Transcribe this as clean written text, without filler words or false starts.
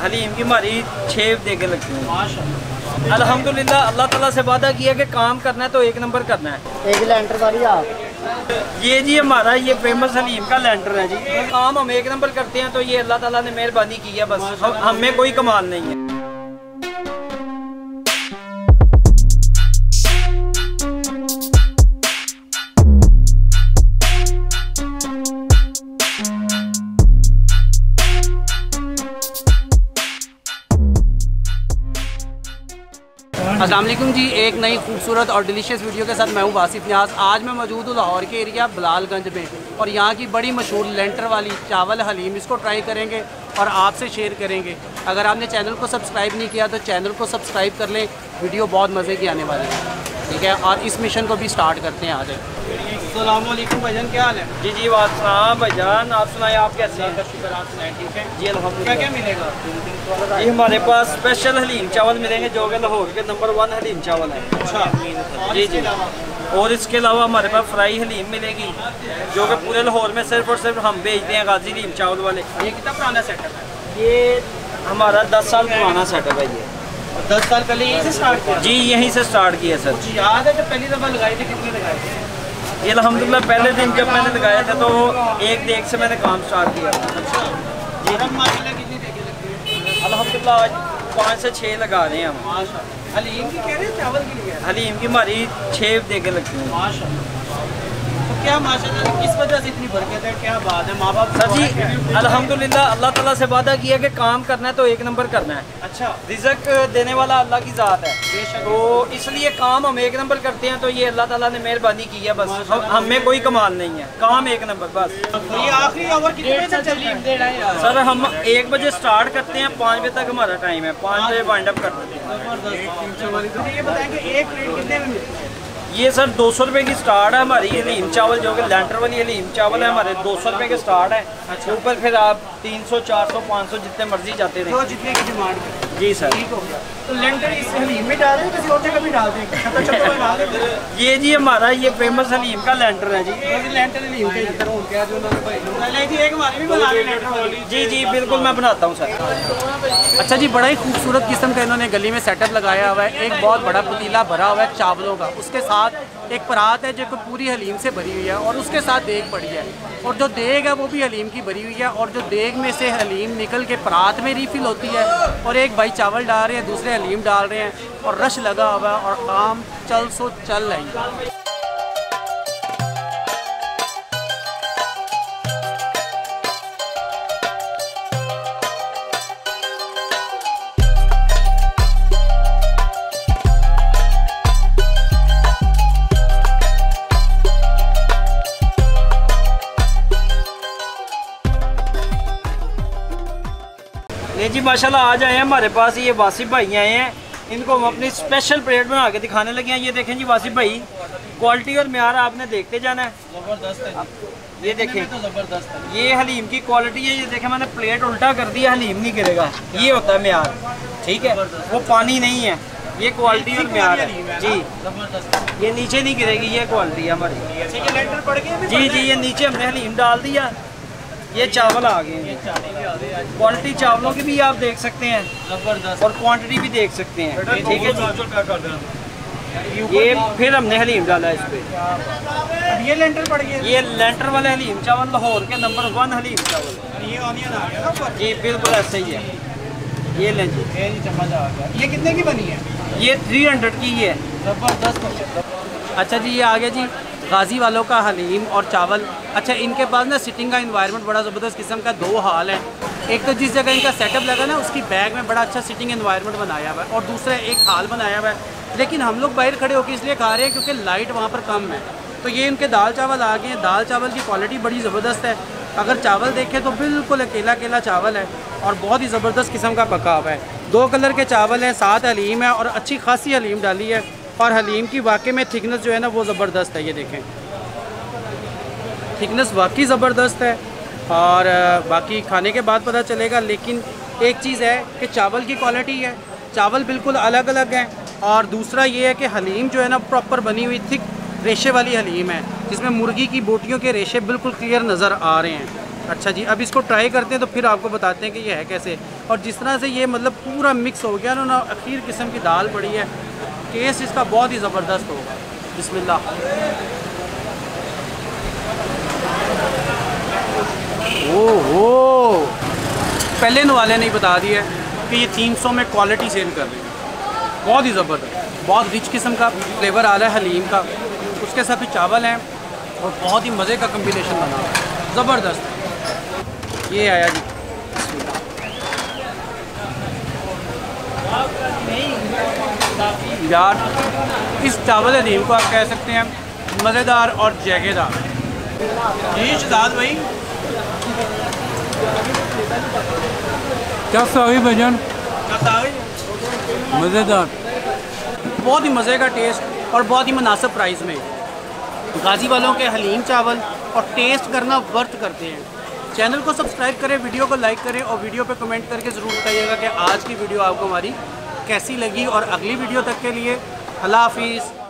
हलीम की हमारी 6 देगे लगती हैं माशाअल्लाह। अल्हम्दुलिल्लाह अल्लाह ताला से वादा किया कि काम करना है तो एक नंबर करना है। एक लेंटर वाली आप ये जी हमारा ये फेमस हलीम का लेंटर है जी। काम हम एक नंबर करते हैं तो ये अल्लाह ताला ने मेहरबानी की है, बस हमें कोई कमाल नहीं है। अस्सलाम वालेकुम जी, एक नई खूबसूरत और डिलीशियस वीडियो के साथ मैं हूँ वासिफ न्याज। आज मैं मौजूद हूँ लाहौर के एरिया बिलालगंज में और यहाँ की बड़ी मशहूर लेंटर वाली चावल हलीम, इसको ट्राई करेंगे और आपसे शेयर करेंगे। अगर आपने चैनल को सब्सक्राइब नहीं किया तो चैनल को सब्सक्राइब कर लें, वीडियो बहुत मज़े की आने वाली है, ठीक है। और इस मिशन को भी स्टार्ट करते हैं। आ जाए। अस्सलाम वालेकुम भाईजान, क्या हाल है? जी जी वालेकुम भाईजान, आप सुनाए आप कैसे हैं? शुक्र, आप सुनाएं, ठीक है जी अल्हम्दुलिल्लाह। क्या क्या मिलेगा? जी हमारे पास स्पेशल हलीम चावल मिलेंगे जो कि लाहौर के नंबर 1 हलीम चावल है। अच्छा, जी जी। और इसके अलावा हमारे पास फ्राई हलीम मिलेगी जो कि पूरे लाहौर में सिर्फ और सिर्फ हम बेचते हैं, गाजी हलीम चावल वाले। ये कितना पुराना सेटअप है? ये हमारा 10 साल पुराना सेटअप है। ये 10 साल पहले यहीं से स्टार्ट किया? जी यहीं से स्टार्ट किया सर। जी याद है जब पहली दफ़ा लगाए थे कितने लगाए थे? ये अल्हम्दुलिल्लाह पहले दिन जब मैंने लगाया था तो एक देख से मैंने काम स्टार्ट किया। अच्छा जी। माशाल्लाह कितनी देखे लगती है? अल्हम्दुलिल्लाह आज 5 से 6 लगा रहे हैं हम। माशाल्लाह। हलीम की कह रहे हैं चावल के लिए? हलीम की हमारी 6 देगे लगती हैं माशाल्लाह। तो क्या माशाल्लाह किस वजह से इतनी बरकत है, क्या बात है? माँ बाप सर जी अल्हम्दुलिल्लाह अल्लाह ताला से वादा किया कि काम करना है तो एक नंबर करना है। अच्छा, रिज़्क देने वाला अल्लाह की ज़ात है, तो इसलिए काम हम एक नंबर करते हैं तो ये अल्लाह ताला ने मेहरबानी की है, बस हमें कोई कमाल नहीं है, काम एक नंबर बस। तो ये आखिरी ओवर कितने बजे तक चल रही है? सर हम 1 बजे स्टार्ट करते हैं, 5 बजे तक हमारा टाइम है, 5 बजे वाइंड अप कर देते हैं। जबरदस्त। ये बताएं कि एक प्लेट कितने में मिलती है? ये सर 200 रुपये की स्टार्ट है हमारी हलीम चावल, जो कि लेंटर वाली हलीम चावल है हमारे 200 रुपये के स्टार्ट है। अच्छा, ऊपर फिर आप 300 400 500 जितने मर्जी जाते रहे, तो जितने की डिमांड है। जी सर। ठीक हो गया। तो लेंटर इस हलीम में डाल रहे हैं, किसी और जगह भी डाल देंगे? छत्तर में डाल देंगे। ये जी हमारा ये फेमस हलीम का लेंटर है जी। लेंटर हलीम के अंदर हो गया जो उन्होंने भाई थी, एक हमारी भी बना रहे लेंटर वाली। जी जी बिल्कुल मैं बनाता हूँ सर। अच्छा जी, बड़ा ही खूबसूरत किस्म का इन्होंने गली में सेटअप लगाया हुआ है। एक बहुत बड़ा पतीला भरा हुआ है चावलों का, उसके साथ एक परात है जो कि पूरी हलीम से भरी हुई है और उसके साथ देग पड़ी है, और जो देग है वो भी हलीम की भरी हुई है, और जो देग में से हलीम निकल के परात में रिफिल होती है, और एक भाई चावल डाल रहे हैं, दूसरे हलीम डाल रहे हैं, और रश लगा हुआ है और काम चल सो चल रही है। ये जी माशाल्लाह आज आए हैं हमारे पास, ये वासिफ भाई आए हैं, इनको हम अपनी स्पेशल प्लेट बना के दिखाने लगे हैं। ये देखें जी वासिफ भाई, क्वालिटी और म्यार आपने देखते जाना है। ज़बरदस्त है, ये देखें तो ज़बरदस्त है। ये हलीम की क्वालिटी है। ये देखें मैंने प्लेट उल्टा कर दिया, हलीम नहीं गिरेगा, ये होता है म्यार, ठीक है, वो पानी नहीं है, ये क्वालिटी और म्यार है जी। ज़बरदस्त। ये नीचे नहीं गिरेगी, ये क्वालिटी है हमारी। अच्छा, ये लेंटर पड़ गए? जी जी, ये नीचे हमने हलीम डाल दिया, ये चावल आ गए हैं। क्वालिटी चावलों की भी आप देख सकते हैं ज़बरदस्त, और क्वांटिटी भी देख सकते हैं, ठीक है जी। ये फिर हमने हलीम डाला है इस पे। ये लेंटर पड़ गए? ये लेंटर वाले हलीम चावल लाहौर के नंबर 1 हलीम चावल। ये ऑनियन आ गया ना? जी बिल्कुल ऐसे ही है। ये लें जी, चम्मच आ गया। ये कितने की बनी है? ये 300 की है। ज़बरदस्त। अच्छा जी, ये आ गया जी गाज़ी वालों का हलीम और चावल। अच्छा, इनके पास ना सिटिंग का इन्वायरमेंट बड़ा ज़बरदस्त किस्म का 2 हाल है। एक तो जिस जगह इनका सेटअप लगा ना, उसकी बैग में बड़ा अच्छा सिटिंग इन्वायरमेंट बनाया हुआ है, और दूसरा एक हाल बनाया हुआ है। लेकिन हम लोग बाहर खड़े होकर इसलिए खा रहे हैं क्योंकि लाइट वहाँ पर कम है। तो ये इनके दाल चावल आ गए हैं। दाल चावल की क्वालिटी बड़ी ज़बरदस्त है। अगर चावल देखें तो बिल्कुल अकेला अकेला चावल है और बहुत ही ज़बरदस्त किस्म का पका हुआ है। 2 कलर के चावल हैं, साथ हलीम है और अच्छी खासी हलीम डाली है, और हलीम की वाकई में थिकनेस जो है ना वो ज़बरदस्त है। ये देखें, थिकनेस वाकई ज़बरदस्त है, और बाकी खाने के बाद पता चलेगा। लेकिन एक चीज़ है कि चावल की क्वालिटी है, चावल बिल्कुल अलग अलग हैं, और दूसरा ये है कि हलीम जो है ना प्रॉपर बनी हुई थिक रेशे वाली हलीम है, जिसमें मुर्गी की बोटियों के रेशे बिल्कुल क्लियर नज़र आ रहे हैं। अच्छा जी, अब इसको ट्राई करते हैं तो फिर आपको बताते हैं कि ये है कैसे। और जिस तरह से ये मतलब पूरा मिक्स हो गया ना, अखीर किस्म की दाल पड़ी है, टेस्ट इसका बहुत ही ज़बरदस्त होगा। बिस्मिल्लाह। ओहो, पहले वाले ने बता दिया कि ये 300 में क्वालिटी सेल कर रहे हैं। बहुत ही ज़बरदस्त, बहुत रिच किस्म का फ्लेवर आ रहा है हलीम का। उसके साथ भी चावल हैं और बहुत ही मज़े का कम्बिनेशन बना हुआ है, ज़बरदस्त है। ये आया जी, यार इस चावल हलीम को आप कह सकते हैं मज़ेदार और जैगेदार। जी शहजाद भाई, क्या सही भजन, मज़ेदार, बहुत ही मज़े का टेस्ट और बहुत ही मुनासिब प्राइस में। गाज़ी वालों के हलीम चावल और टेस्ट करना वर्थ करते हैं। चैनल को सब्सक्राइब करें, वीडियो को लाइक करें और वीडियो पे कमेंट करके ज़रूर बताइएगा कि आज की वीडियो आपको हमारी कैसी लगी। और अगली वीडियो तक के लिए अल्लाह हाफिज़।